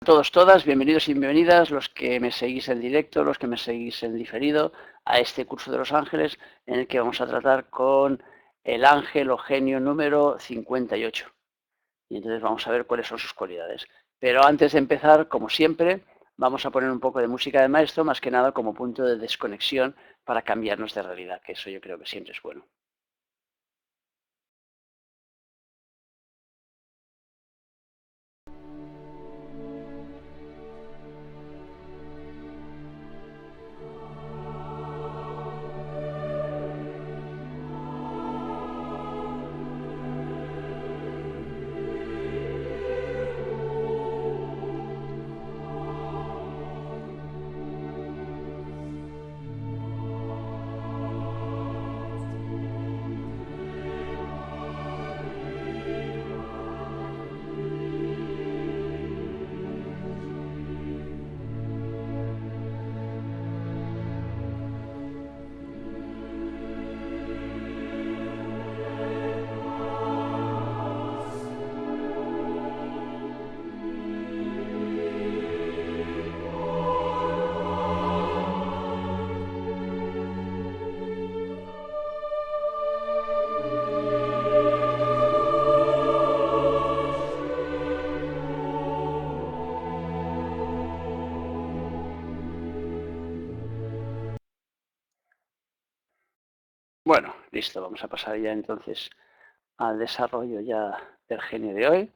Todos, todas, bienvenidos y bienvenidas, los que me seguís en directo, los que me seguís en diferido, a este curso de los ángeles en el que vamos a tratar con el ángel o genio número 58. Y entonces vamos a ver cuáles son sus cualidades. Pero antes de empezar, como siempre, vamos a poner un poco de música de maestro, más que nada como punto de desconexión para cambiarnos de realidad, que eso yo creo que siempre es bueno. Bueno, listo, vamos a pasar ya entonces al desarrollo ya del genio de hoy.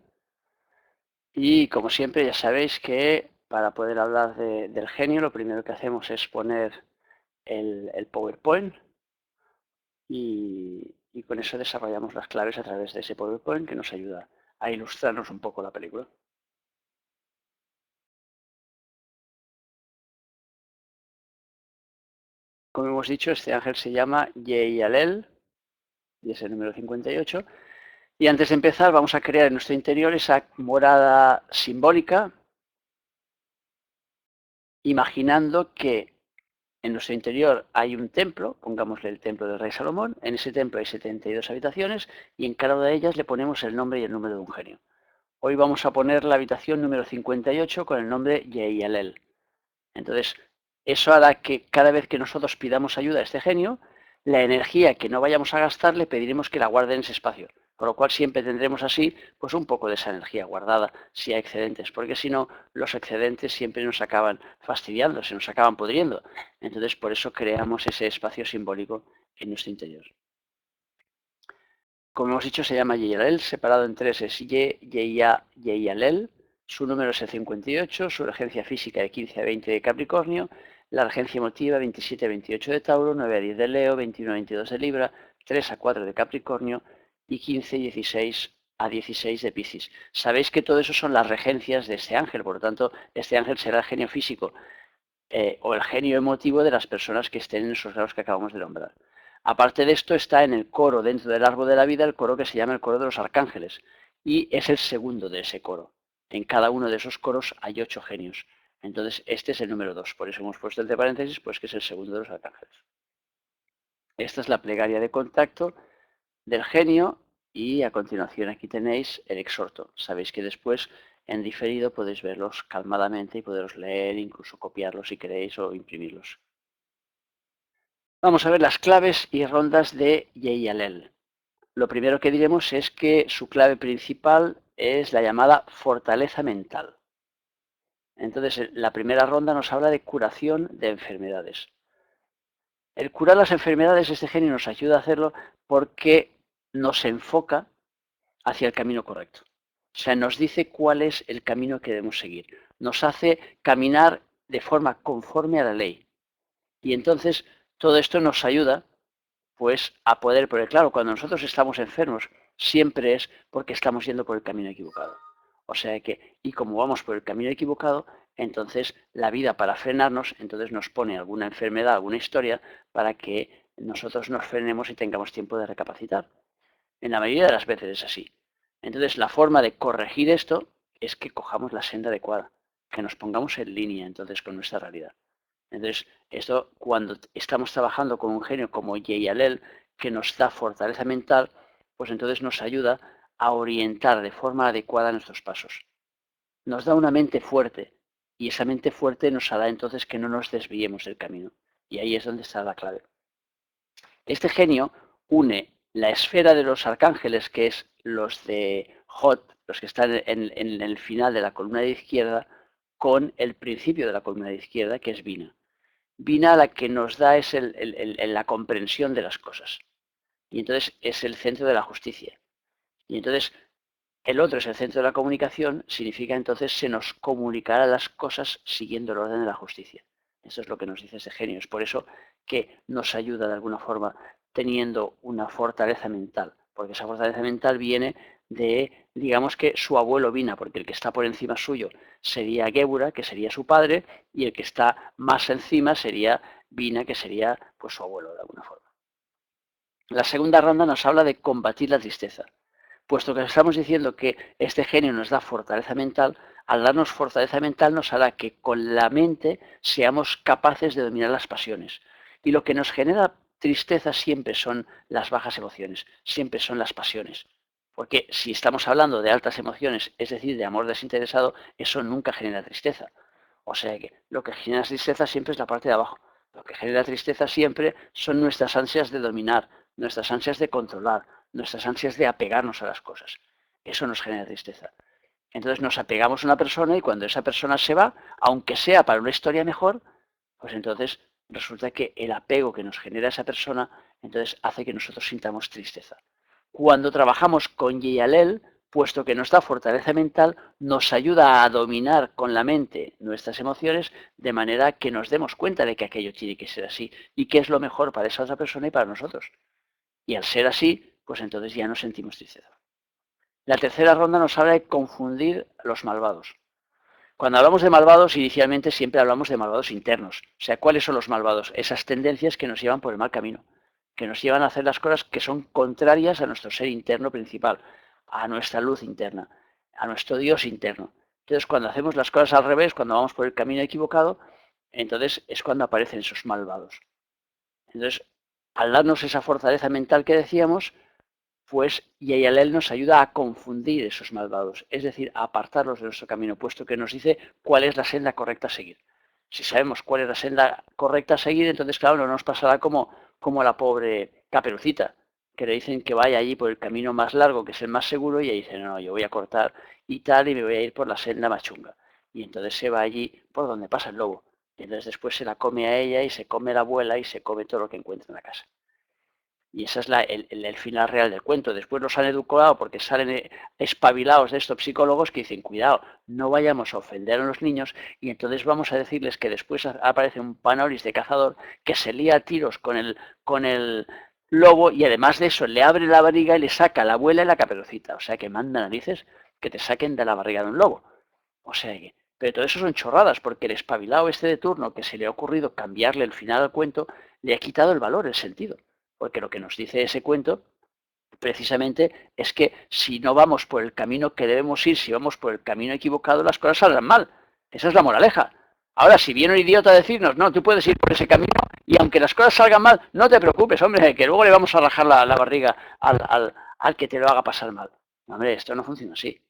Y como siempre ya sabéis que para poder hablar del genio lo primero que hacemos es poner el PowerPoint y con eso desarrollamos las claves a través de ese PowerPoint que nos ayuda a ilustrarnos un poco la película. Como hemos dicho, este ángel se llama Yeyalel y es el número 58. Y antes de empezar vamos a crear en nuestro interior esa morada simbólica, imaginando que en nuestro interior hay un templo, pongámosle el templo del rey Salomón, en ese templo hay 72 habitaciones y en cada una de ellas le ponemos el nombre y el número de un genio. Hoy vamos a poner la habitación número 58 con el nombre Yeyalel. Entonces, eso hará que cada vez que nosotros pidamos ayuda a este genio, la energía que no vayamos a gastar le pediremos que la guarde en ese espacio. Con lo cual siempre tendremos así pues un poco de esa energía guardada si hay excedentes, porque si no, los excedentes siempre nos acaban fastidiando, se nos acaban pudriendo. Entonces, por eso creamos ese espacio simbólico en nuestro interior. Como hemos dicho, se llama Yeyalel, separado en tres es Yeyalel. Su número es el 58, su regencia física de 15 a 20 de Capricornio, la regencia emotiva 27 a 28 de Tauro, 9 a 10 de Leo, 21 a 22 de Libra, 3 a 4 de Capricornio y 15 y 16 a 16 de Piscis. Sabéis que todo eso son las regencias de este ángel, por lo tanto, este ángel será el genio físico o el genio emotivo de las personas que estén en esos grados que acabamos de nombrar. Aparte de esto está en el coro, dentro del árbol de la vida, el coro que se llama el coro de los arcángeles, y es el segundo de ese coro. En cada uno de esos coros hay 8 genios. Entonces, este es el número 2, por eso hemos puesto entre paréntesis, pues que es el segundo de los arcángeles. Esta es la plegaria de contacto del genio y a continuación aquí tenéis el exhorto. Sabéis que después en diferido podéis verlos calmadamente y poderos leer, incluso copiarlos si queréis o imprimirlos. Vamos a ver las claves y rondas de Yeyalel. Lo primero que diremos es que su clave principal es la llamada fortaleza mental. Entonces, la primera ronda nos habla de curación de enfermedades. El curar las enfermedades, este genio nos ayuda a hacerlo porque nos enfoca hacia el camino correcto. O sea, nos dice cuál es el camino que debemos seguir. Nos hace caminar de forma conforme a la ley. Y entonces todo esto nos ayuda pues a poder, porque claro, cuando nosotros estamos enfermos, siempre es porque estamos yendo por el camino equivocado. O sea que, y como vamos por el camino equivocado, entonces la vida para frenarnos, entonces nos pone alguna enfermedad, alguna historia, para que nosotros nos frenemos y tengamos tiempo de recapacitar. En la mayoría de las veces es así. Entonces la forma de corregir esto es que cojamos la senda adecuada, que nos pongamos en línea entonces con nuestra realidad. Entonces, esto cuando estamos trabajando con un genio como Yeyalel, que nos da fortaleza mental, pues entonces nos ayuda a orientar de forma adecuada nuestros pasos. nos da una mente fuerte. Y esa mente fuerte nos hará entonces que no nos desviemos del camino. Y ahí es donde está la clave. Este genio une la esfera de los arcángeles, que es los de Hot, los que están en el final de la columna de izquierda, con el principio de la columna de izquierda, que es Vina. Vina la que nos da es la comprensión de las cosas. Y entonces es el centro de la justicia. Y entonces el otro es el centro de la comunicación, significa entonces se nos comunicará las cosas siguiendo el orden de la justicia. Eso es lo que nos dice ese genio. Es por eso que nos ayuda de alguna forma teniendo una fortaleza mental. Porque esa fortaleza mental viene de, digamos que su abuelo Vina, porque el que está por encima suyo sería Gebura, que sería su padre, y el que está más encima sería Vina, que sería pues su abuelo de alguna forma. La segunda ronda nos habla de combatir la tristeza. Puesto que estamos diciendo que este genio nos da fortaleza mental, al darnos fortaleza mental nos hará que con la mente seamos capaces de dominar las pasiones. Y lo que nos genera tristeza siempre son las bajas emociones, siempre son las pasiones. Porque si estamos hablando de altas emociones, es decir, de amor desinteresado, eso nunca genera tristeza. O sea que lo que genera tristeza siempre es la parte de abajo. Lo que genera tristeza siempre son nuestras ansias de dominar, nuestras ansias de controlar, nuestras ansias de apegarnos a las cosas. Eso nos genera tristeza. Entonces nos apegamos a una persona y cuando esa persona se va, aunque sea para una historia mejor, pues entonces resulta que el apego que nos genera esa persona entonces hace que nosotros sintamos tristeza. Cuando trabajamos con Yeyalel, puesto que nuestra fortaleza mental nos ayuda a dominar con la mente nuestras emociones de manera que nos demos cuenta de que aquello tiene que ser así y que es lo mejor para esa otra persona y para nosotros. Y al ser así, pues entonces ya no sentimos tristeza. La tercera ronda nos habla de confundir a los malvados. Cuando hablamos de malvados, inicialmente siempre hablamos de malvados internos. O sea, ¿cuáles son los malvados? Esas tendencias que nos llevan por el mal camino, que nos llevan a hacer las cosas que son contrarias a nuestro ser interno principal, a nuestra luz interna, a nuestro Dios interno. Entonces, cuando hacemos las cosas al revés, cuando vamos por el camino equivocado, entonces es cuando aparecen esos malvados. Entonces, al darnos esa fortaleza mental que decíamos, pues Yayalel nos ayuda a confundir esos malvados, es decir, a apartarlos de nuestro camino, puesto que nos dice cuál es la senda correcta a seguir. Si sabemos cuál es la senda correcta a seguir, entonces, claro, no nos pasará como a la pobre Caperucita, que le dicen que vaya allí por el camino más largo, que es el más seguro, y ella dice, no, yo voy a cortar y tal, y me voy a ir por la senda más chunga. Y entonces se va allí por donde pasa el lobo. Y entonces después se la come a ella y se come la abuela y se come todo lo que encuentra en la casa. Y ese es el final real del cuento. Después los han educado porque salen espabilados de estos psicólogos que dicen, cuidado, no vayamos a ofender a los niños y entonces vamos a decirles que después aparece un Panolis de cazador que se lía a tiros con el lobo y además de eso le abre la barriga y le saca a la abuela y la Caperucita. O sea que manda narices que te saquen de la barriga de un lobo. O sea que, pero todo eso son chorradas porque el espabilado este de turno que se le ha ocurrido cambiarle el final al cuento le ha quitado el valor, el sentido. Porque lo que nos dice ese cuento precisamente es que si no vamos por el camino que debemos ir, si vamos por el camino equivocado, las cosas saldrán mal. Esa es la moraleja. Ahora, si viene un idiota a decirnos, no, tú puedes ir por ese camino y aunque las cosas salgan mal, no te preocupes, hombre, que luego le vamos a rajar la barriga al que te lo haga pasar mal. Hombre, esto no funciona así.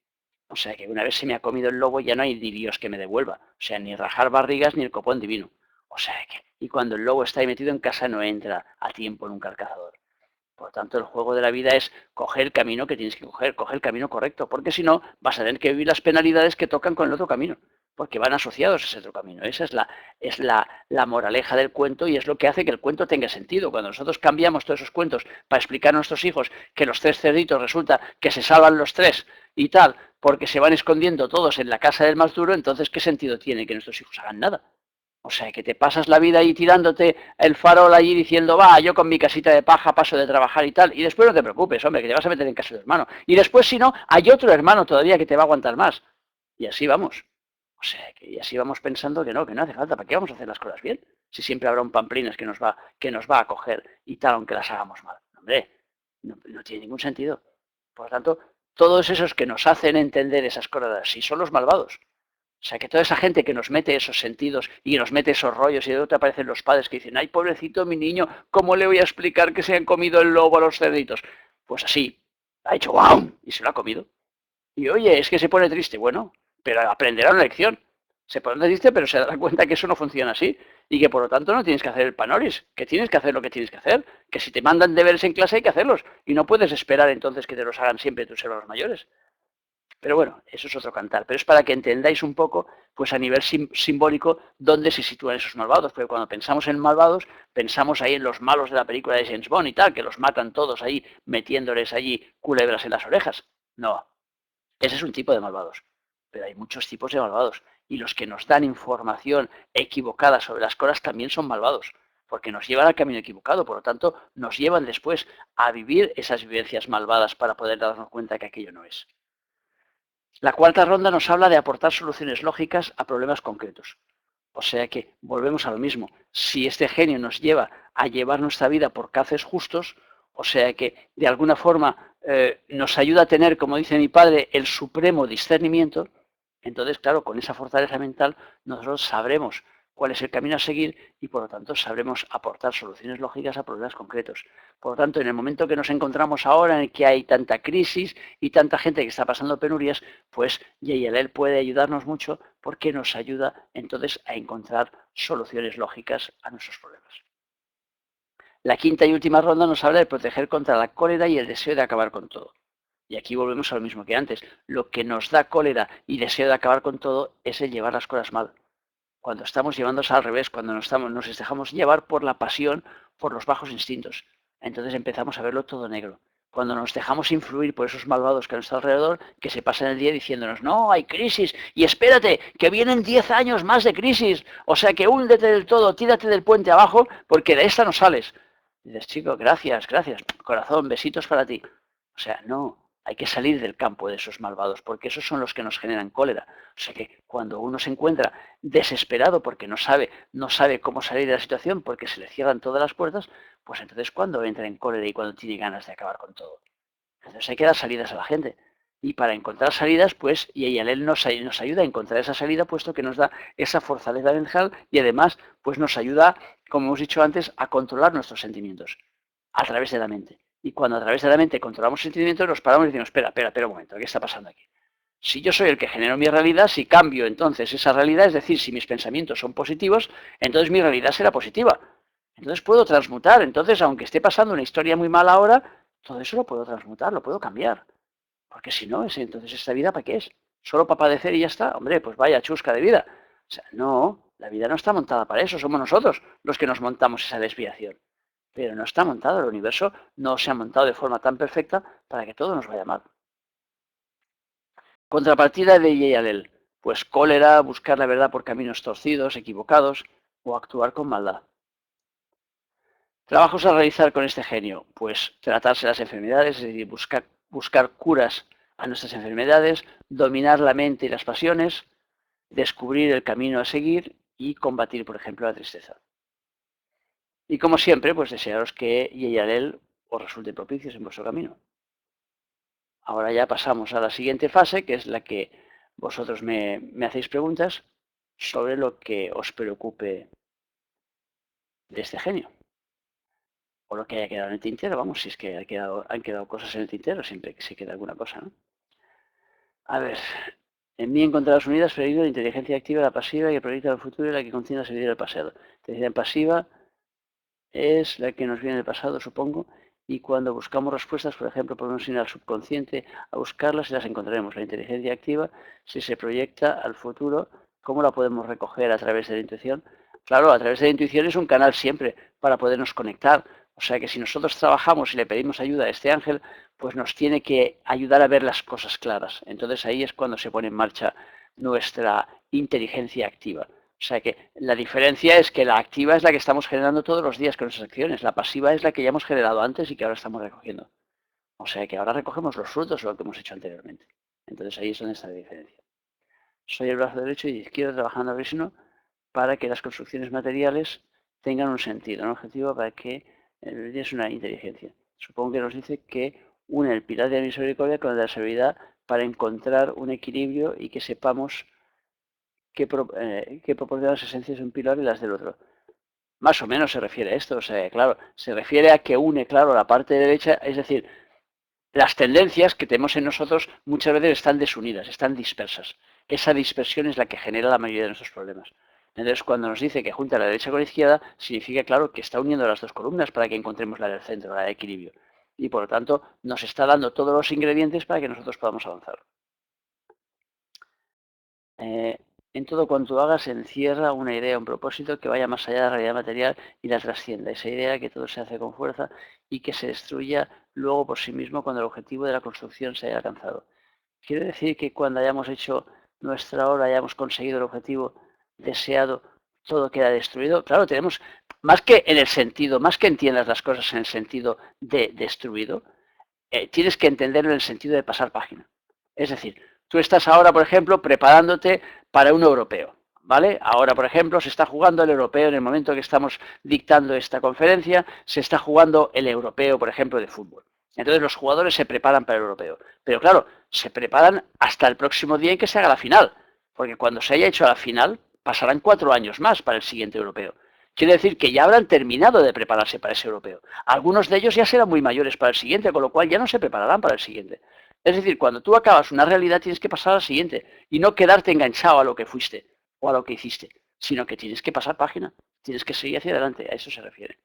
O sea que una vez se me ha comido el lobo ya no hay ni Dios que me devuelva. O sea, ni rajar barrigas ni el copón divino. O sea que, y cuando el lobo está ahí metido en casa no entra a tiempo nunca el cazador. Por lo tanto, el juego de la vida es coger el camino que tienes que coger el camino correcto, porque si no, vas a tener que vivir las penalidades que tocan con el otro camino, porque van asociados a ese otro camino. Esa es la moraleja del cuento y es lo que hace que el cuento tenga sentido. Cuando nosotros cambiamos todos esos cuentos para explicar a nuestros hijos que los tres cerditos resulta que se salvan los tres y tal, porque se van escondiendo todos en la casa del más duro, entonces ¿qué sentido tiene que nuestros hijos hagan nada? O sea, que te pasas la vida ahí tirándote el farol allí diciendo, va, yo con mi casita de paja paso de trabajar y tal, y después no te preocupes, hombre, que te vas a meter en casa de tu hermano. Y después, si no, hay otro hermano todavía que te va a aguantar más. Y así vamos. O sea, y así vamos pensando que no hace falta. ¿Para qué vamos a hacer las cosas bien? Si siempre habrá un pamplinas que nos va a coger y tal, aunque las hagamos mal. Hombre, no tiene ningún sentido. Por lo tanto, todos esos que nos hacen entender esas cosas, si son los malvados. O sea, que toda esa gente que nos mete esos sentidos y nos mete esos rollos y de te aparecen los padres que dicen, ay, pobrecito mi niño, ¿cómo le voy a explicar que se han comido el lobo a los cerditos? Pues así, ha hecho ¡guau! Y se lo ha comido. Y oye, es que se pone triste. Bueno, pero aprenderá una lección. Se pondrá triste, pero se dará cuenta que eso no funciona así y que por lo tanto no tienes que hacer el panoris, que tienes que hacer lo que tienes que hacer, que si te mandan deberes en clase hay que hacerlos y no puedes esperar entonces que te los hagan siempre tus hermanos mayores. Pero bueno, eso es otro cantar. Pero es para que entendáis un poco, pues a nivel simbólico, dónde se sitúan esos malvados. Porque cuando pensamos en malvados, pensamos ahí en los malos de la película de James Bond y tal, que los matan todos ahí, metiéndoles allí culebras en las orejas. No, ese es un tipo de malvados. Pero hay muchos tipos de malvados. Y los que nos dan información equivocada sobre las cosas también son malvados. Porque nos llevan al camino equivocado. Por lo tanto, nos llevan después a vivir esas vivencias malvadas para poder darnos cuenta que aquello no es. La cuarta ronda nos habla de aportar soluciones lógicas a problemas concretos. O sea que volvemos a lo mismo. Si este genio nos lleva a llevar nuestra vida por cauces justos, o sea que de alguna forma nos ayuda a tener, como dice mi padre, el supremo discernimiento, entonces, claro, con esa fortaleza mental nosotros sabremos cuál es el camino a seguir y por lo tanto sabremos aportar soluciones lógicas a problemas concretos. Por lo tanto, en el momento que nos encontramos ahora en el que hay tanta crisis y tanta gente que está pasando penurias, pues JLL puede ayudarnos mucho porque nos ayuda entonces a encontrar soluciones lógicas a nuestros problemas. La quinta y última ronda nos habla de proteger contra la cólera y el deseo de acabar con todo. Y aquí volvemos a lo mismo que antes. Lo que nos da cólera y deseo de acabar con todo es el llevar las cosas mal. Cuando estamos llevándose al revés, cuando nos dejamos llevar por la pasión, por los bajos instintos. Entonces empezamos a verlo todo negro. Cuando nos dejamos influir por esos malvados que a nuestro alrededor, que se pasan el día diciéndonos, no, hay crisis, y espérate, que vienen 10 años más de crisis, o sea que húndete del todo, tírate del puente abajo, porque de esta no sales. Y dices, chico, gracias, gracias, corazón, besitos para ti. O sea, no, hay que salir del campo de esos malvados, porque esos son los que nos generan cólera. O sea que cuando uno se encuentra desesperado porque no sabe cómo salir de la situación, porque se le cierran todas las puertas, pues entonces cuando entra en cólera y cuando tiene ganas de acabar con todo. Entonces hay que dar salidas a la gente. Y para encontrar salidas, pues, y él nos ayuda a encontrar esa salida, puesto que nos da esa fortaleza mental y además, pues nos ayuda, como hemos dicho antes, a controlar nuestros sentimientos a través de la mente. Y cuando a través de la mente controlamos sentimientos, nos paramos y decimos, espera un momento, ¿qué está pasando aquí? Si yo soy el que genero mi realidad, si cambio entonces esa realidad, es decir, si mis pensamientos son positivos, entonces mi realidad será positiva. Entonces puedo transmutar. Entonces, aunque esté pasando una historia muy mala ahora, todo eso lo puedo transmutar, lo puedo cambiar. Porque si no, entonces esta vida ¿para qué es? ¿Solo para padecer y ya está? Hombre, pues vaya chusca de vida. O sea, no, la vida no está montada para eso, somos nosotros los que nos montamos esa desviación. Pero no está montado, el universo no se ha montado de forma tan perfecta para que todo nos vaya mal. Contrapartida de Yeyalel, pues cólera, buscar la verdad por caminos torcidos, equivocados, o actuar con maldad. Trabajos a realizar con este genio, pues tratarse las enfermedades, es decir, buscar curas a nuestras enfermedades, dominar la mente y las pasiones, descubrir el camino a seguir y combatir, por ejemplo, la tristeza. Y como siempre, pues desearos que Yeyalel os resulte propicios en vuestro camino. Ahora ya pasamos a la siguiente fase, que es la que vosotros me hacéis preguntas sobre lo que os preocupe de este genio. O lo que haya quedado en el tintero, vamos, si es que han quedado cosas en el tintero, siempre que se queda alguna cosa, ¿no? A ver, en mí encontradas unidas, peligro la inteligencia activa, la pasiva, que proyecta el futuro y la que contiene la sabiduría del pasado. La inteligencia pasiva es la que nos viene del pasado, supongo, y cuando buscamos respuestas, por ejemplo, podemos ir al subconsciente a buscarlas y las encontraremos. La inteligencia activa, si se proyecta al futuro, ¿cómo la podemos recoger a través de la intuición? Claro, a través de la intuición es un canal siempre para podernos conectar. O sea que si nosotros trabajamos y le pedimos ayuda a este ángel, pues nos tiene que ayudar a ver las cosas claras. Entonces ahí es cuando se pone en marcha nuestra inteligencia activa. O sea que la diferencia es que la activa es la que estamos generando todos los días con nuestras acciones. La pasiva es la que ya hemos generado antes y que ahora estamos recogiendo. O sea que ahora recogemos los frutos de lo que hemos hecho anteriormente. Entonces ahí es donde está la diferencia. Soy el brazo derecho y izquierdo trabajando a Vishnu para que las construcciones materiales tengan un sentido, un objetivo para que es una inteligencia. Supongo que nos dice que une el pilar de la misericordia con el de la severidad para encontrar un equilibrio y que sepamos qué proporciona las esencias de un pilar y las del otro. Más o menos se refiere a esto, o sea, claro, se refiere a que une, claro, la parte derecha, es decir, las tendencias que tenemos en nosotros muchas veces están desunidas, están dispersas. Esa dispersión es la que genera la mayoría de nuestros problemas. Entonces, cuando nos dice que junta la derecha con la izquierda, significa, claro, que está uniendo las dos columnas para que encontremos la del centro, la de equilibrio. Y por lo tanto, nos está dando todos los ingredientes para que nosotros podamos avanzar. En todo cuanto hagas encierra una idea, un propósito que vaya más allá de la realidad material y la trascienda. Esa idea que todo se hace con fuerza y que se destruya luego por sí mismo cuando el objetivo de la construcción se haya alcanzado. Quiere decir que cuando hayamos hecho nuestra obra, hayamos conseguido el objetivo deseado, todo queda destruido. Claro, tenemos, más que en el sentido, más que entiendas las cosas en el sentido de destruido, tienes que entenderlo en el sentido de pasar página. Es decir, tú estás ahora, por ejemplo, preparándote para un europeo, ¿vale? Ahora, por ejemplo, se está jugando el europeo en el momento que estamos dictando esta conferencia, se está jugando el europeo, por ejemplo, de fútbol. Entonces los jugadores se preparan para el europeo. Pero claro, se preparan hasta el próximo día en que se haga la final. Porque cuando se haya hecho la final, pasarán 4 años más para el siguiente europeo. Quiere decir que ya habrán terminado de prepararse para ese europeo. Algunos de ellos ya serán muy mayores para el siguiente, con lo cual ya no se prepararán para el siguiente. Es decir, cuando tú acabas una realidad tienes que pasar a la siguiente y no quedarte enganchado a lo que fuiste o a lo que hiciste, sino que tienes que pasar página, tienes que seguir hacia adelante, a eso se refiere.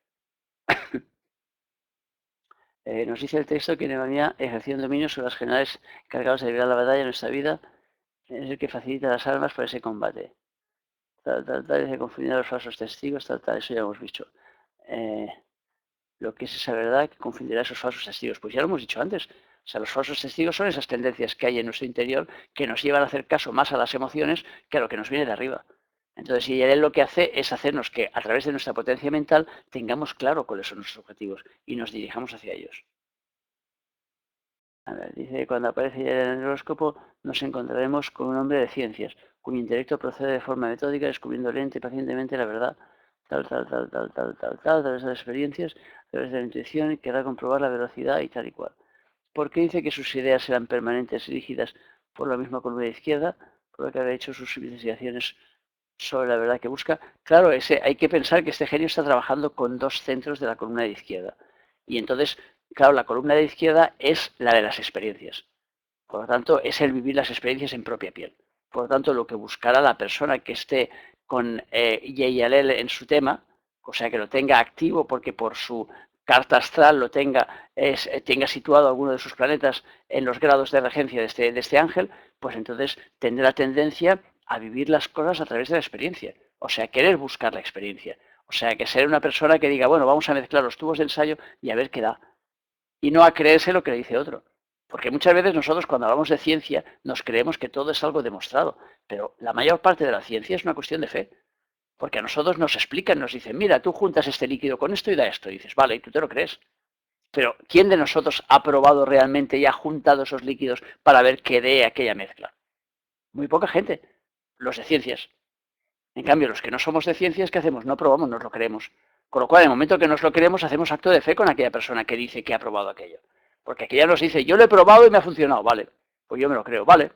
Nos dice el texto que Nehemia ejerció un dominio sobre los generales encargados de librar la batalla en nuestra vida, es el que facilita las armas para ese combate. Dice confundir a los falsos testigos, eso ya hemos dicho. Lo que es esa verdad que confundirá a esos falsos testigos. Pues ya lo hemos dicho antes. O sea, los falsos testigos son esas tendencias que hay en nuestro interior que nos llevan a hacer caso más a las emociones que a lo que nos viene de arriba. Entonces, y él lo que hace es hacernos que a través de nuestra potencia mental tengamos claro cuáles son nuestros objetivos y nos dirijamos hacia ellos. A ver, dice que cuando aparece ya el horóscopo nos encontraremos con un hombre de ciencias, cuyo intelecto procede de forma metódica, descubriendo lenta y pacientemente la verdad, a través de las experiencias, a través de la intuición, y querrá comprobar la velocidad y tal y cual. ¿Por qué dice que sus ideas serán permanentes y rígidas por la misma columna izquierda? Por lo que habrá hecho sus investigaciones sobre la verdad que busca. Claro, hay que pensar que este genio está trabajando con dos centros de la columna de izquierda. Y entonces, claro, la columna de izquierda es la de las experiencias. Por lo tanto, es el vivir las experiencias en propia piel. Por lo tanto, lo que buscará la persona que esté con Yeyalel en su tema, o sea, que lo tenga activo porque por su carta astral lo tenga situado alguno de sus planetas en los grados de regencia de este ángel, pues entonces tendrá tendencia a vivir las cosas a través de la experiencia. O sea, querer buscar la experiencia. O sea, que ser una persona que diga, bueno, vamos a mezclar los tubos de ensayo y a ver qué da. Y no a creerse lo que le dice otro. Porque muchas veces nosotros cuando hablamos de ciencia nos creemos que todo es algo demostrado, pero la mayor parte de la ciencia es una cuestión de fe. Porque a nosotros nos explican, nos dicen, mira, tú juntas este líquido con esto y da esto. Y dices, vale, y tú te lo crees. Pero ¿quién de nosotros ha probado realmente y ha juntado esos líquidos para ver qué dé aquella mezcla? Muy poca gente. Los de ciencias. En cambio, los que no somos de ciencias, ¿qué hacemos? No probamos, nos lo creemos. Con lo cual, en el momento que nos lo creemos, hacemos acto de fe con aquella persona que dice que ha probado aquello. Porque aquella nos dice, yo lo he probado y me ha funcionado, vale. Pues yo me lo creo, vale.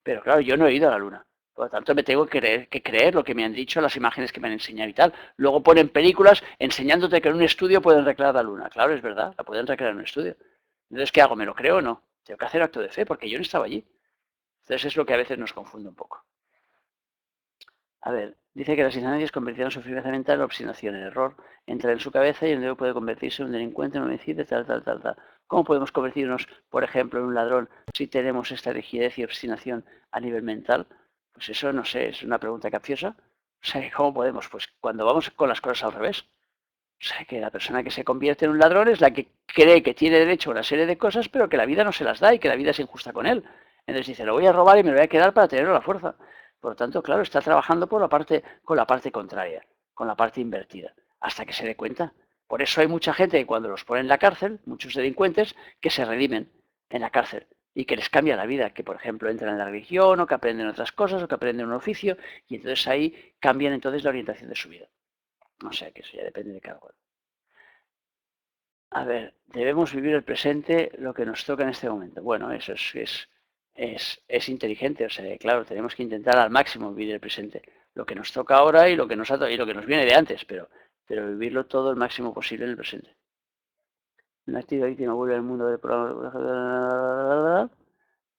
Pero claro, yo no he ido a la luna. Por lo tanto, me tengo que creer lo que me han dicho, las imágenes que me han enseñado y tal. Luego ponen películas enseñándote que en un estudio pueden recrear la luna. Claro, es verdad, la pueden recrear en un estudio. Entonces, ¿qué hago? ¿Me lo creo o no? Tengo que hacer acto de fe porque yo no estaba allí. Entonces es lo que a veces nos confunde un poco. A ver, dice que las instancias convirtieron su firmeza mental en obstinación, en error. Entra en su cabeza y el individuo puede convertirse en un delincuente, en un homicida, tal. ¿Cómo podemos convertirnos, por ejemplo, en un ladrón si tenemos esta rigidez y obstinación a nivel mental? Pues eso, no sé, es una pregunta capciosa. O sea, ¿cómo podemos? Pues cuando vamos con las cosas al revés. O sea, que la persona que se convierte en un ladrón es la que cree que tiene derecho a una serie de cosas, pero que la vida no se las da y que la vida es injusta con él. Entonces dice, lo voy a robar y me lo voy a quedar para tenerlo a la fuerza. Por lo tanto, claro, está trabajando con la parte contraria, con la parte invertida, hasta que se dé cuenta. Por eso hay mucha gente que cuando los ponen en la cárcel, muchos delincuentes, que se redimen en la cárcel y que les cambia la vida, que por ejemplo entran en la religión o que aprenden otras cosas o que aprenden un oficio y entonces ahí cambian entonces la orientación de su vida. O sea que eso ya depende de cada uno. A ver, debemos vivir el presente, lo que nos toca en este momento. Bueno, eso es inteligente, o sea, claro, tenemos que intentar al máximo vivir el presente, lo que nos toca ahora y lo que y lo que nos viene de antes, pero vivirlo todo el máximo posible en el presente. La activa víctima vuelve al mundo del programa.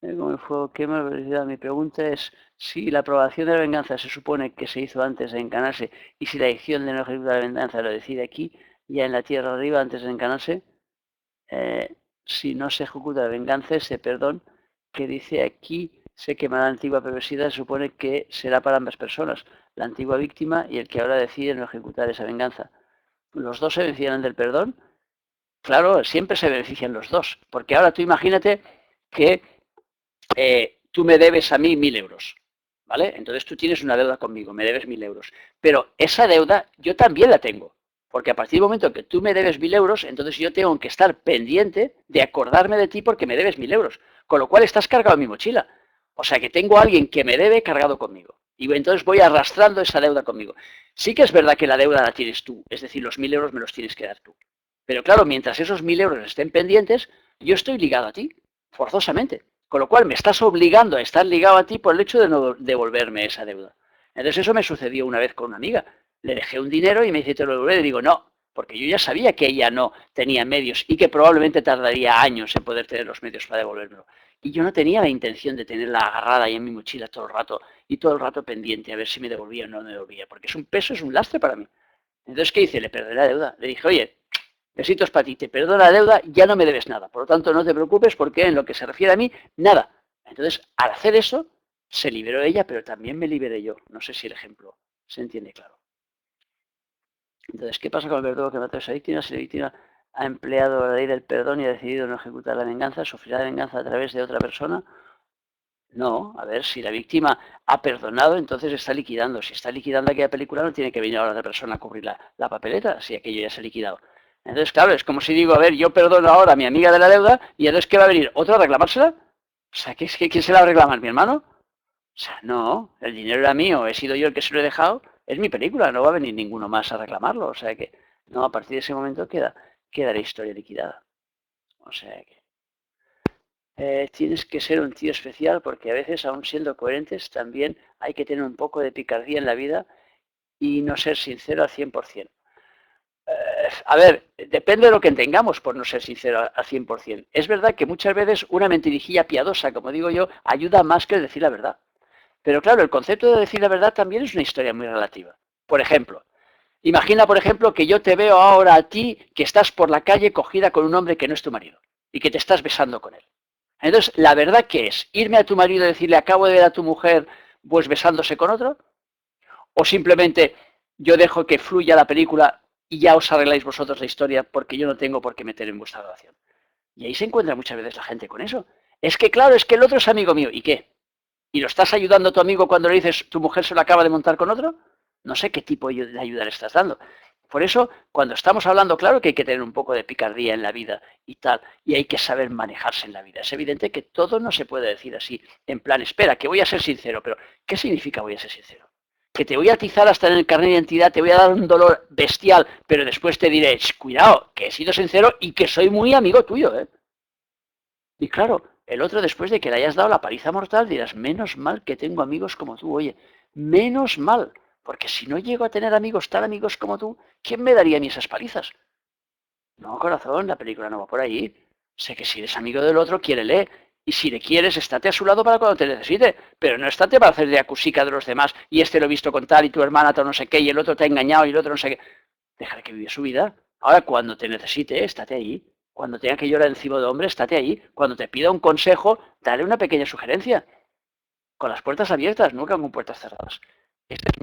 Como el fuego quema la velocidad. Mi pregunta es si la aprobación de la venganza se supone que se hizo antes de encanarse y si la elección de no ejecutar la venganza lo decide aquí, ya en la tierra arriba, antes de encanarse, si no se ejecuta la venganza, ese perdón que dice aquí se quema la antigua perversidad, se supone que será para ambas personas, la antigua víctima y el que ahora decide no ejecutar esa venganza. ¿Los dos se beneficiarán del perdón? Claro, siempre se benefician los dos, porque ahora tú imagínate que tú me debes a mí 1.000 euros, ¿vale? Entonces tú tienes una deuda conmigo, me debes 1.000 euros. Pero esa deuda yo también la tengo, porque a partir del momento que tú me debes 1.000 euros, entonces yo tengo que estar pendiente de acordarme de ti porque me debes 1.000 euros, con lo cual estás cargado en mi mochila. O sea que tengo a alguien que me debe cargado conmigo. Y entonces voy arrastrando esa deuda conmigo. Sí que es verdad que la deuda la tienes tú, es decir, los 1.000 euros me los tienes que dar tú. Pero claro, mientras esos 1.000 euros estén pendientes, yo estoy ligado a ti, forzosamente. Con lo cual me estás obligando a estar ligado a ti por el hecho de no devolverme esa deuda. Entonces eso me sucedió una vez con una amiga. Le dejé un dinero y me dice, te lo devolveré. Y digo, no, porque yo ya sabía que ella no tenía medios y que probablemente tardaría años en poder tener los medios para devolvérmelo. Y yo no tenía la intención de tenerla agarrada ahí en mi mochila todo el rato y todo el rato pendiente a ver si me devolvía o no me devolvía, porque es un peso, es un lastre para mí. Entonces, ¿qué hice? Le perdí la deuda. Le dije, oye, besitos para ti, te perdono la deuda, ya no me debes nada. Por lo tanto, no te preocupes porque en lo que se refiere a mí, nada. Entonces, al hacer eso, se liberó ella, pero también me liberé yo. No sé si el ejemplo se entiende claro. Entonces, ¿qué pasa con el verdugo que mató a esa víctima? Si la víctima ha empleado la ley del perdón y ha decidido no ejecutar la venganza, ¿sufrirá la venganza a través de otra persona? No, a ver, si la víctima ha perdonado, entonces está liquidando. Si está liquidando aquella película, no tiene que venir a la otra persona a cubrir la papeleta, si aquello ya se ha liquidado. Entonces, claro, es como si digo, a ver, yo perdono ahora a mi amiga de la deuda y entonces ¿qué va a venir? ¿Otro a reclamársela? O sea, ¿quién se la va a reclamar? ¿Mi hermano? O sea, no, el dinero era mío, he sido yo el que se lo he dejado, es mi película, no va a venir ninguno más a reclamarlo. O sea que, no, a partir de ese momento queda la historia liquidada. O sea que tienes que ser un tío especial porque a veces, aun siendo coherentes, también hay que tener un poco de picardía en la vida y no ser sincero al 100%. A ver, depende de lo que tengamos por no ser sincero al 100%. Es verdad que muchas veces una mentirijilla piadosa, como digo yo, ayuda más que decir la verdad. Pero claro, el concepto de decir la verdad también es una historia muy relativa. Por ejemplo, imagina, por ejemplo, que yo te veo ahora a ti que estás por la calle cogida con un hombre que no es tu marido y que te estás besando con él. Entonces, ¿la verdad qué es? ¿Irme a tu marido y decirle, acabo de ver a tu mujer pues besándose con otro? ¿O simplemente yo dejo que fluya la película y ya os arregláis vosotros la historia porque yo no tengo por qué meter en vuestra relación? Y ahí se encuentra muchas veces la gente con eso. Es que claro, es que el otro es amigo mío. ¿Y qué? ¿Y lo estás ayudando a tu amigo cuando le dices tu mujer se lo acaba de montar con otro? No sé qué tipo de ayuda le estás dando. Por eso, cuando estamos hablando, claro que hay que tener un poco de picardía en la vida y tal, y hay que saber manejarse en la vida. Es evidente que todo no se puede decir así, en plan, espera, que voy a ser sincero, pero ¿qué significa voy a ser sincero? Que te voy a atizar hasta en el carnet de identidad, te voy a dar un dolor bestial, pero después te diré, cuidado, que he sido sincero y que soy muy amigo tuyo, ¿eh? Y claro, el otro después de que le hayas dado la paliza mortal dirás, menos mal que tengo amigos como tú, oye, menos mal, porque si no llego a tener amigos tan amigos como tú, ¿quién me daría a mí esas palizas? No, corazón, la película no va por ahí. Sé que si eres amigo del otro, quiérele. Y si le quieres, estate a su lado para cuando te necesite. Pero no estate para hacer de acusica de los demás y este lo he visto con tal y tu hermana tal no sé qué y el otro te ha engañado y el otro no sé qué. Déjale que vive su vida. Ahora, cuando te necesite, estate ahí. Cuando tenga que llorar encima de hombre, estate ahí. Cuando te pida un consejo, dale una pequeña sugerencia. Con las puertas abiertas, nunca con puertas cerradas. Esta es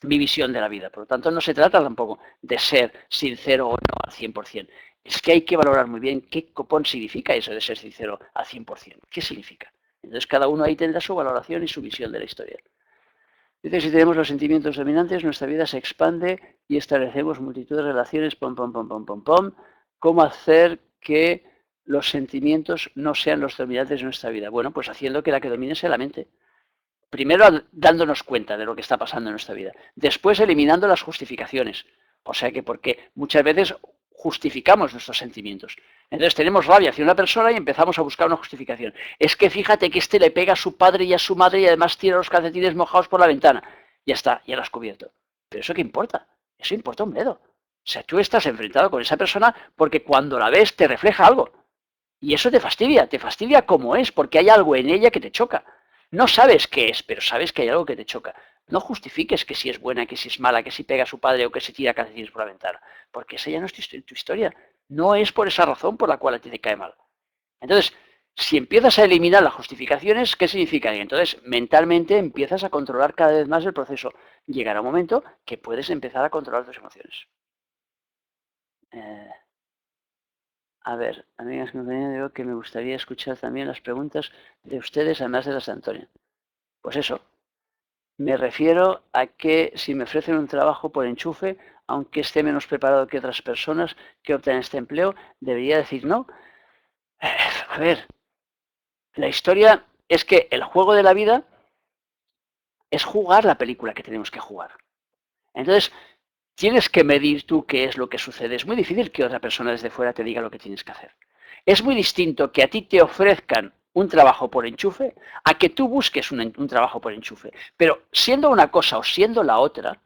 mi visión de la vida. Por lo tanto, no se trata tampoco de ser sincero o no al 100%. Es que hay que valorar muy bien qué copón significa eso de ser sincero al 100%. ¿Qué significa? Entonces, cada uno ahí tendrá su valoración y su visión de la historia. Dice, si tenemos los sentimientos dominantes, nuestra vida se expande y establecemos multitud de relaciones, pom, pom, pom, pom, pom, pom. ¿Cómo hacer que los sentimientos no sean los dominantes de nuestra vida? Bueno, pues haciendo que la que domine sea la mente. Primero dándonos cuenta de lo que está pasando en nuestra vida. Después eliminando las justificaciones. O sea que porque muchas veces justificamos nuestros sentimientos. Entonces tenemos rabia hacia una persona y empezamos a buscar una justificación. Es que fíjate que este le pega a su padre y a su madre y además tira los calcetines mojados por la ventana. Ya está, ya lo has cubierto. Pero ¿eso qué importa? Eso importa un bledo. sea, tú estás enfrentado con esa persona porque cuando la ves te refleja algo. Y eso te fastidia como es, porque hay algo en ella que te choca. No sabes qué es, pero sabes que hay algo que te choca. No justifiques que si es buena, que si es mala, que si pega a su padre o que se tira calcetines por la ventana, porque esa ya no es tu historia. No es por esa razón por la cual a ti te cae mal. Entonces, si empiezas a eliminar las justificaciones, ¿qué significa? Y entonces, mentalmente empiezas a controlar cada vez más el proceso. Llegará un momento que puedes empezar a controlar tus emociones. Eh, A ver, amigas y compañeros, digo que me gustaría escuchar también las preguntas de ustedes, además de las de Antonio. Pues eso, me refiero a que si me ofrecen un trabajo por enchufe, aunque esté menos preparado que otras personas que optan este empleo, debería decir no. A ver, la historia es que el juego de la vida es jugar la película que tenemos que jugar. Entonces, tienes que medir tú qué es lo que sucede. Es muy difícil que otra persona desde fuera te diga lo que tienes que hacer. Es muy distinto que a ti te ofrezcan un trabajo por enchufe a que tú busques un trabajo por enchufe. Pero siendo una cosa o siendo la otra,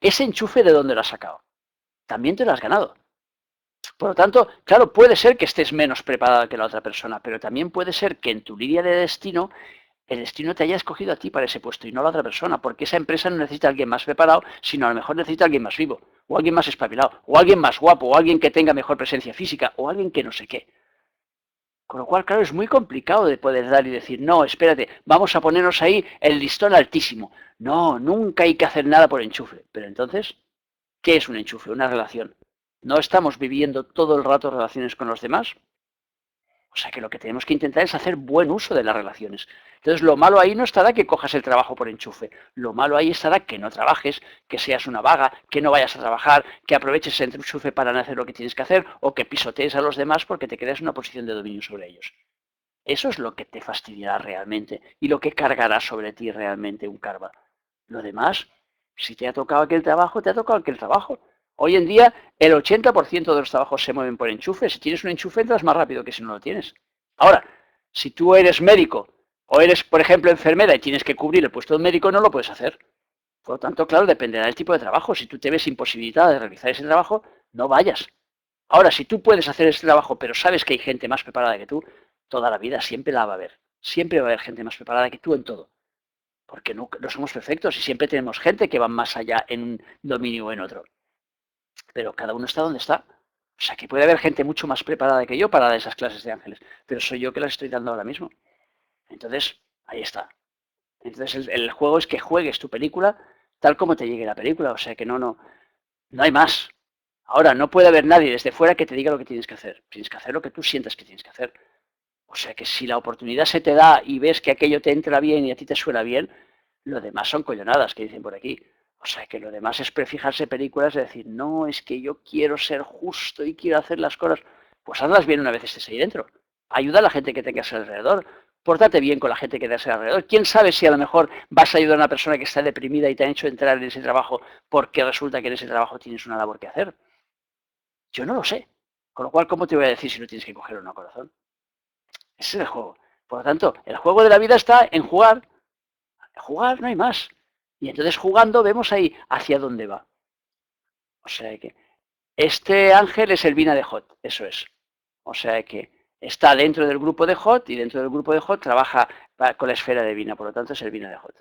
ese enchufe de dónde lo has sacado. También te lo has ganado. Por lo tanto, claro, puede ser que estés menos preparada que la otra persona, pero también puede ser que en tu línea de destino el destino te haya escogido a ti para ese puesto y no a la otra persona, porque esa empresa no necesita a alguien más preparado, sino a lo mejor necesita a alguien más vivo, o alguien más espabilado, o alguien más guapo, o alguien que tenga mejor presencia física, o alguien que no sé qué. Con lo cual, claro, es muy complicado de poder dar y decir, no, espérate, vamos a ponernos ahí el listón altísimo. No, nunca hay que hacer nada por enchufe. Pero entonces, ¿qué es un enchufe? Una relación. ¿No estamos viviendo todo el rato relaciones con los demás? O sea que lo que tenemos que intentar es hacer buen uso de las relaciones. Entonces, lo malo ahí no estará que cojas el trabajo por enchufe. Lo malo ahí estará que no trabajes, que seas una vaga, que no vayas a trabajar, que aproveches el enchufe para no hacer lo que tienes que hacer o que pisotees a los demás porque te creas una posición de dominio sobre ellos. Eso es lo que te fastidiará realmente y lo que cargará sobre ti realmente un karma. Lo demás, si te ha tocado aquel trabajo, te ha tocado aquel trabajo. Hoy en día, el 80% de los trabajos se mueven por enchufe. Si tienes un enchufe, entras más rápido que si no lo tienes. Ahora, si tú eres médico o eres, por ejemplo, enfermera y tienes que cubrir el puesto de médico, no lo puedes hacer. Por lo tanto, claro, dependerá del tipo de trabajo. Si tú te ves imposibilitada de realizar ese trabajo, no vayas. Ahora, si tú puedes hacer ese trabajo, pero sabes que hay gente más preparada que tú, toda la vida siempre la va a haber. Siempre va a haber gente más preparada que tú en todo. Porque no somos perfectos y siempre tenemos gente que va más allá en un dominio o en otro. Pero cada uno está donde está. O sea, que puede haber gente mucho más preparada que yo para dar esas clases de ángeles, pero soy yo que las estoy dando ahora mismo. Entonces, ahí está. Entonces, el juego es que juegues tu película tal como te llegue la película. O sea, que no hay más. Ahora, no puede haber nadie desde fuera que te diga lo que tienes que hacer. Tienes que hacer lo que tú sientas que tienes que hacer. O sea que si la oportunidad se te da y ves que aquello te entra bien y a ti te suena bien, lo demás son collonadas, que dicen por aquí. O sea que lo demás es prefijarse películas y decir, no, es que yo quiero ser justo y quiero hacer las cosas. Pues hazlas bien una vez estés ahí dentro. Ayuda a la gente que tengas alrededor. Pórtate bien con la gente que tengas alrededor. ¿Quién sabe si a lo mejor vas a ayudar a una persona que está deprimida y te han hecho entrar en ese trabajo porque resulta que en ese trabajo tienes una labor que hacer? Yo no lo sé. Con lo cual, ¿cómo te voy a decir si no tienes que coger una corazón? Ese es el juego. Por lo tanto, el juego de la vida está en jugar. Jugar no hay más. Y entonces jugando vemos ahí hacia dónde va. O sea que este ángel es el Vina de Hot, eso es. O sea que está dentro del grupo de Hot y dentro del grupo de Hot trabaja con la esfera de Vina, por lo tanto es el Vina de Hot.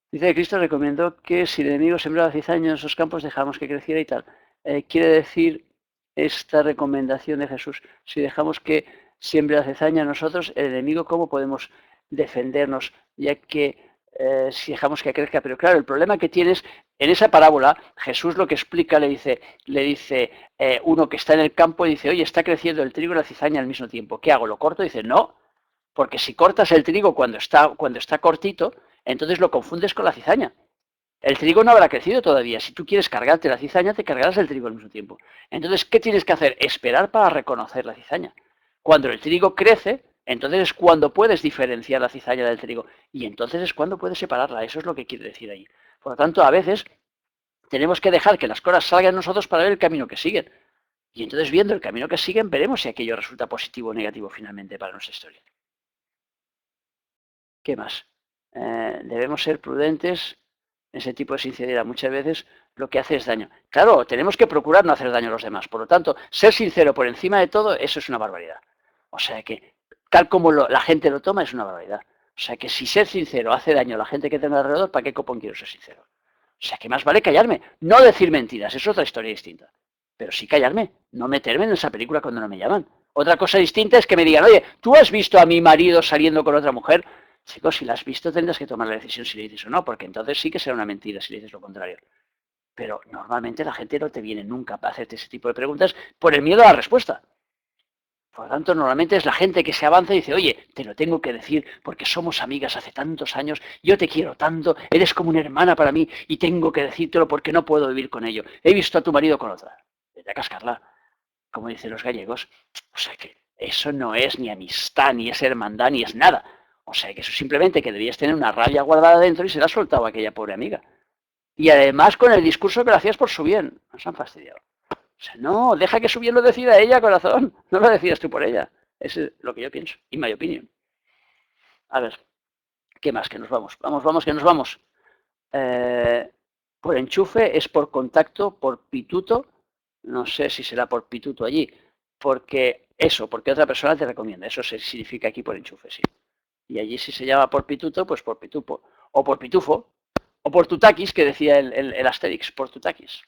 Dice que Cristo recomendó que si el enemigo sembraba cizaña en esos campos dejamos que creciera y tal. Quiere decir esta recomendación de Jesús, si dejamos que siembre la cizaña nosotros, el enemigo, ¿cómo podemos defendernos? Ya que si dejamos que crezca, pero claro, el problema que tienes, en esa parábola, Jesús lo que explica, le dice uno que está en el campo y dice, oye, está creciendo el trigo y la cizaña al mismo tiempo, ¿qué hago? ¿Lo corto? Y dice, no, porque si cortas el trigo cuando está cortito, entonces lo confundes con la cizaña. El trigo no habrá crecido todavía. Si tú quieres cargarte la cizaña, te cargarás el trigo al mismo tiempo. Entonces, ¿qué tienes que hacer? Esperar para reconocer la cizaña. Cuando el trigo crece, entonces es cuando puedes diferenciar la cizaña del trigo. Y entonces es cuando puedes separarla. Eso es lo que quiere decir ahí. Por lo tanto, a veces tenemos que dejar que las cosas salgan nosotros para ver el camino que siguen. Y entonces, viendo el camino que siguen, veremos si aquello resulta positivo o negativo finalmente para nuestra historia. ¿Qué más? Debemos ser prudentes Ese tipo de sinceridad muchas veces lo que hace es daño. Claro, tenemos que procurar no hacer daño a los demás. Por lo tanto, ser sincero por encima de todo, eso es una barbaridad. O sea que, tal como la gente lo toma, es una barbaridad. O sea que si ser sincero hace daño a la gente que tengo alrededor, ¿para qué copón quiero ser sincero? O sea que más vale callarme. No decir mentiras, es otra historia distinta. Pero sí callarme, no meterme en esa película cuando no me llaman. Otra cosa distinta es que me digan, oye, ¿tú has visto a mi marido saliendo con otra mujer? Chicos, si la has visto tendrás que tomar la decisión si le dices o no, porque entonces sí que será una mentira si le dices lo contrario. Pero normalmente la gente no te viene nunca a hacerte ese tipo de preguntas por el miedo a la respuesta. Por lo tanto, normalmente es la gente que se avanza y dice, oye, te lo tengo que decir porque somos amigas hace tantos años, yo te quiero tanto, eres como una hermana para mí y tengo que decírtelo porque no puedo vivir con ello. He visto a tu marido con otra. Vete a cascarla, como dicen los gallegos. O sea que eso no es ni amistad, ni es hermandad, ni es nada. O sea que eso simplemente que debías tener una rabia guardada dentro y se la has soltado a aquella pobre amiga. Y además con el discurso que lo hacías por su bien. Nos han fastidiado. O sea, no, deja que su bien lo decida ella, corazón. No lo decidas tú por ella. Eso es lo que yo pienso, y my opinion. A ver, ¿qué más? Que nos vamos. Vamos, que nos vamos. Eh, por enchufe es por contacto, por pituto. No sé si será por pituto allí. Porque otra persona te recomienda. Eso se significa aquí por enchufe, sí. Y allí si se llama por pituto, pues por pitupo. O por pitufo. O por tutakis, que decía el Asterix, por tutakis.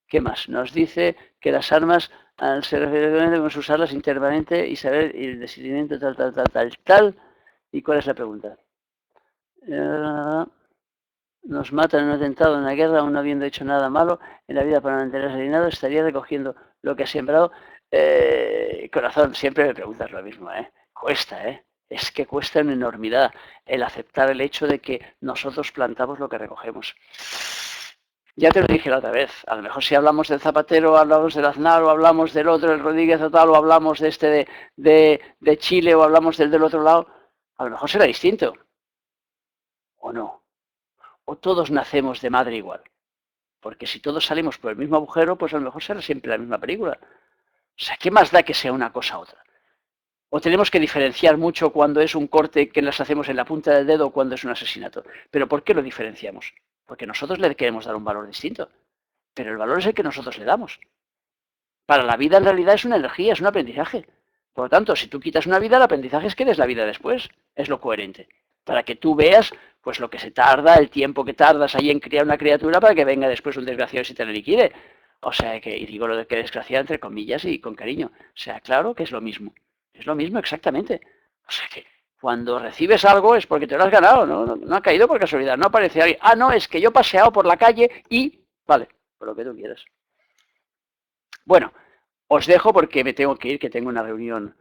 ¿Qué más? Nos dice que las armas, al ser debemos usarlas internamente y saber el decidimiento tal. ¿Y cuál es la pregunta? Nos matan en un atentado, en una guerra, aún no habiendo hecho nada malo en la vida para mantenerse alineado, estaría recogiendo lo que ha sembrado. Corazón, siempre me preguntas lo mismo, ¿eh? Cuesta, ¿eh? Es que cuesta una enormidad el aceptar el hecho de que nosotros plantamos lo que recogemos. Ya te lo dije la otra vez, a lo mejor si hablamos del Zapatero, hablamos del Aznar, o hablamos del otro, el Rodríguez o tal, o hablamos de este de Chile, o hablamos del otro lado, a lo mejor será distinto, o no. O todos nacemos de madre igual. Porque si todos salimos por el mismo agujero, pues a lo mejor será siempre la misma película. O sea, ¿qué más da que sea una cosa u otra? O tenemos que diferenciar mucho cuando es un corte que nos hacemos en la punta del dedo o cuando es un asesinato. ¿Pero por qué lo diferenciamos? Porque nosotros le queremos dar un valor distinto. Pero el valor es el que nosotros le damos. Para la vida en realidad es una energía, es un aprendizaje. Por lo tanto, si tú quitas una vida, el aprendizaje es que des la vida después. Es lo coherente. Para que tú veas pues lo que se tarda, el tiempo que tardas ahí en criar una criatura para que venga después un desgraciado y se te la liquide. O sea que, y digo lo de que desgraciado entre comillas y con cariño. O sea, claro que es lo mismo. Es lo mismo exactamente. O sea que cuando recibes algo es porque te lo has ganado, no ha caído por casualidad. No aparece alguien. Ah, no, es que yo he paseado por la calle y... Vale, por lo que tú quieras. Bueno, os dejo porque me tengo que ir, que tengo una reunión